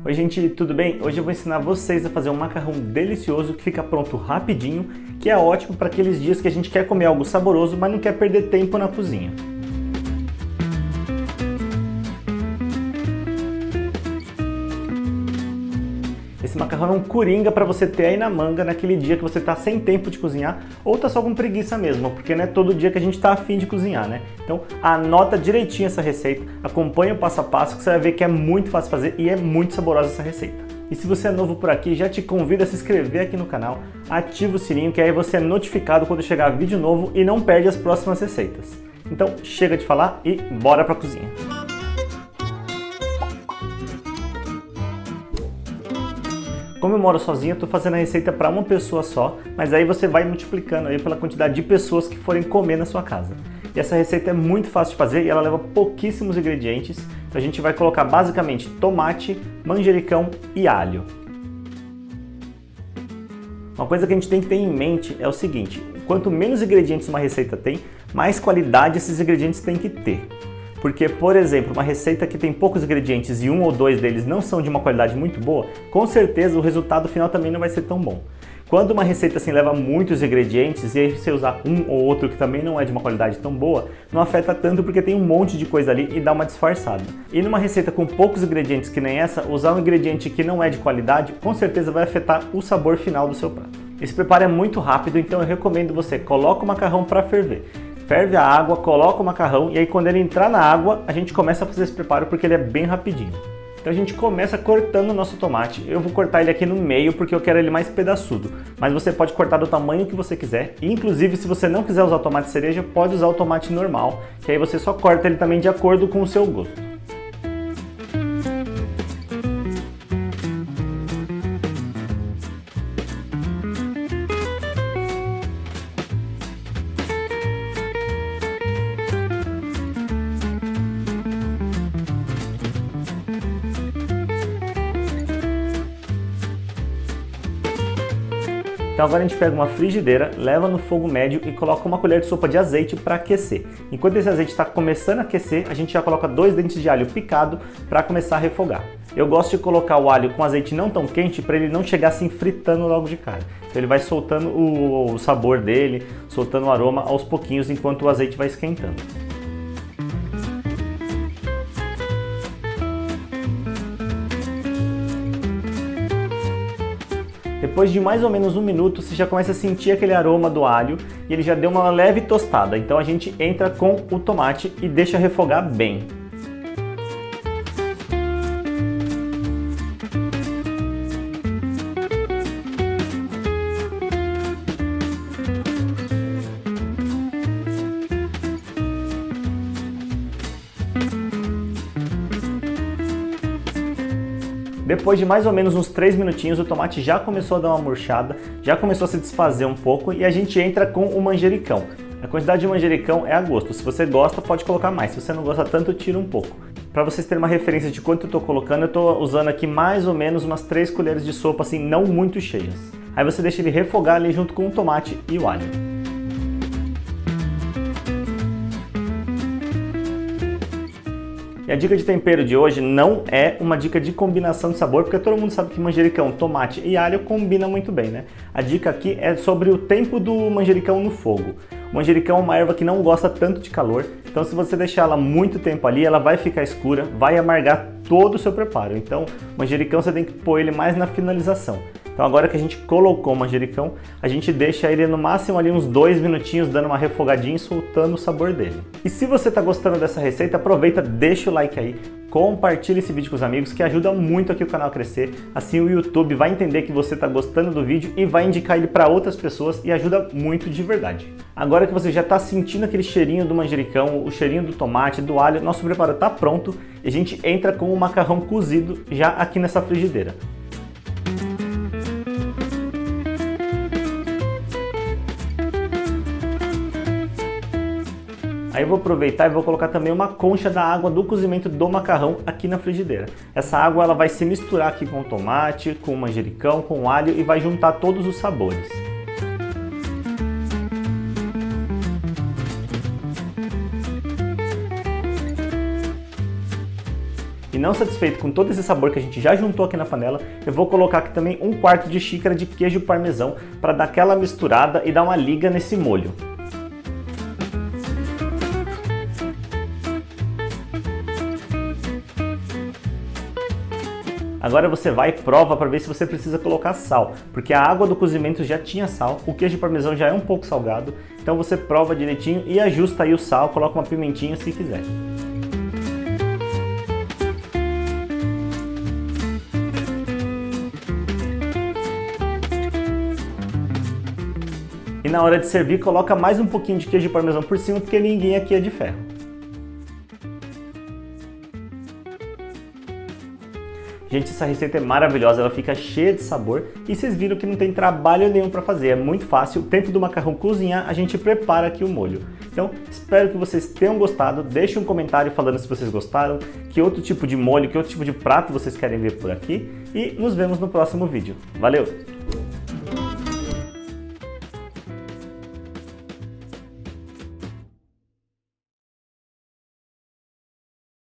Oi gente, tudo bem? Hoje eu vou ensinar vocês a fazer um macarrão delicioso que fica pronto rapidinho, que é ótimo para aqueles dias que a gente quer comer algo saboroso, mas não quer perder tempo na cozinha. Esse macarrão é um coringa para você ter aí na manga naquele dia que você está sem tempo de cozinhar ou está só com preguiça mesmo, porque não é todo dia que a gente está afim de cozinhar, né? Então anota direitinho essa receita, acompanha o passo a passo que você vai ver que é muito fácil fazer e é muito saborosa essa receita. E se você é novo por aqui, já te convido a se inscrever aqui no canal, ativa o sininho que aí você é notificado quando chegar vídeo novo e não perde as próximas receitas. Então chega de falar e bora para a cozinha. Como eu moro sozinho, eu estou fazendo a receita para uma pessoa só, mas aí você vai multiplicando aí pela quantidade de pessoas que forem comer na sua casa. E essa receita é muito fácil de fazer e ela leva pouquíssimos ingredientes. Então a gente vai colocar basicamente tomate, manjericão e alho. Uma coisa que a gente tem que ter em mente é o seguinte: quanto menos ingredientes uma receita tem, mais qualidade esses ingredientes têm que ter. Porque, por exemplo, uma receita que tem poucos ingredientes e um ou dois deles não são de uma qualidade muito boa, com certeza o resultado final também não vai ser tão bom. Quando uma receita assim leva muitos ingredientes e aí você usar um ou outro que também não é de uma qualidade tão boa, não afeta tanto porque tem um monte de coisa ali e dá uma disfarçada. E numa receita com poucos ingredientes que nem essa, usar um ingrediente que não é de qualidade, com certeza vai afetar o sabor final do seu prato. Esse preparo é muito rápido, então eu recomendo você coloque o macarrão para ferver. Ferve a água, coloca o macarrão e aí quando ele entrar na água, a gente começa a fazer esse preparo porque ele é bem rapidinho. Então a gente começa cortando o nosso tomate. Eu vou cortar ele aqui no meio porque eu quero ele mais pedaçudo. Mas você pode cortar do tamanho que você quiser. E inclusive se você não quiser usar o tomate cereja, pode usar o tomate normal, que aí você só corta ele também de acordo com o seu gosto. Então agora a gente pega uma frigideira, leva no fogo médio e coloca uma colher de sopa de azeite para aquecer. Enquanto esse azeite está começando a aquecer, a gente já coloca 2 dentes de alho picado para começar a refogar. Eu gosto de colocar o alho com azeite não tão quente para ele não chegar assim fritando logo de cara. Então ele vai soltando o sabor dele, soltando o aroma aos pouquinhos enquanto o azeite vai esquentando. Depois de mais ou menos 1 minuto, você já começa a sentir aquele aroma do alho e ele já deu uma leve tostada. Então a gente entra com o tomate e deixa refogar bem. Depois de mais ou menos uns 3 minutinhos, o tomate já começou a dar uma murchada, já começou a se desfazer um pouco e a gente entra com o manjericão. A quantidade de manjericão é a gosto. Se você gosta, pode colocar mais. Se você não gosta tanto, tira um pouco. Para vocês terem uma referência de quanto eu estou colocando, eu estou usando aqui mais ou menos umas 3 colheres de sopa, assim, não muito cheias. Aí você deixa ele refogar ali junto com o tomate e o alho. E a dica de tempero de hoje não é uma dica de combinação de sabor, porque todo mundo sabe que manjericão, tomate e alho combinam muito bem, né? A dica aqui é sobre o tempo do manjericão no fogo. O manjericão é uma erva que não gosta tanto de calor, então se você deixar ela muito tempo ali, ela vai ficar escura, vai amargar todo o seu preparo. Então, o manjericão você tem que pôr ele mais na finalização. Então agora que a gente colocou o manjericão, a gente deixa ele no máximo ali uns 2 minutinhos dando uma refogadinha e soltando o sabor dele. E se você está gostando dessa receita, aproveita, deixa o like aí, compartilha esse vídeo com os amigos que ajuda muito aqui o canal a crescer. Assim o YouTube vai entender que você está gostando do vídeo e vai indicar ele para outras pessoas e ajuda muito de verdade. Agora que você já está sentindo aquele cheirinho do manjericão, o cheirinho do tomate, do alho, nosso preparo está pronto e a gente entra com o macarrão cozido já aqui nessa frigideira. Aí eu vou aproveitar e vou colocar também uma concha da água do cozimento do macarrão aqui na frigideira. Essa água ela vai se misturar aqui com o tomate, com o manjericão, com o alho e vai juntar todos os sabores. E não satisfeito com todo esse sabor que a gente já juntou aqui na panela, eu vou colocar aqui também 1/4 de xícara de queijo parmesão para dar aquela misturada e dar uma liga nesse molho. Agora você vai e prova para ver se você precisa colocar sal, porque a água do cozimento já tinha sal, o queijo parmesão já é um pouco salgado, então você prova direitinho e ajusta aí o sal, coloca uma pimentinha se quiser. E na hora de servir, coloca mais um pouquinho de queijo parmesão por cima, porque ninguém aqui é de ferro. Gente, essa receita é maravilhosa, ela fica cheia de sabor e vocês viram que não tem trabalho nenhum para fazer, é muito fácil. O tempo do macarrão cozinhar, a gente prepara aqui o molho. Então, espero que vocês tenham gostado, deixe um comentário falando se vocês gostaram, que outro tipo de molho, que outro tipo de prato vocês querem ver por aqui e nos vemos no próximo vídeo. Valeu!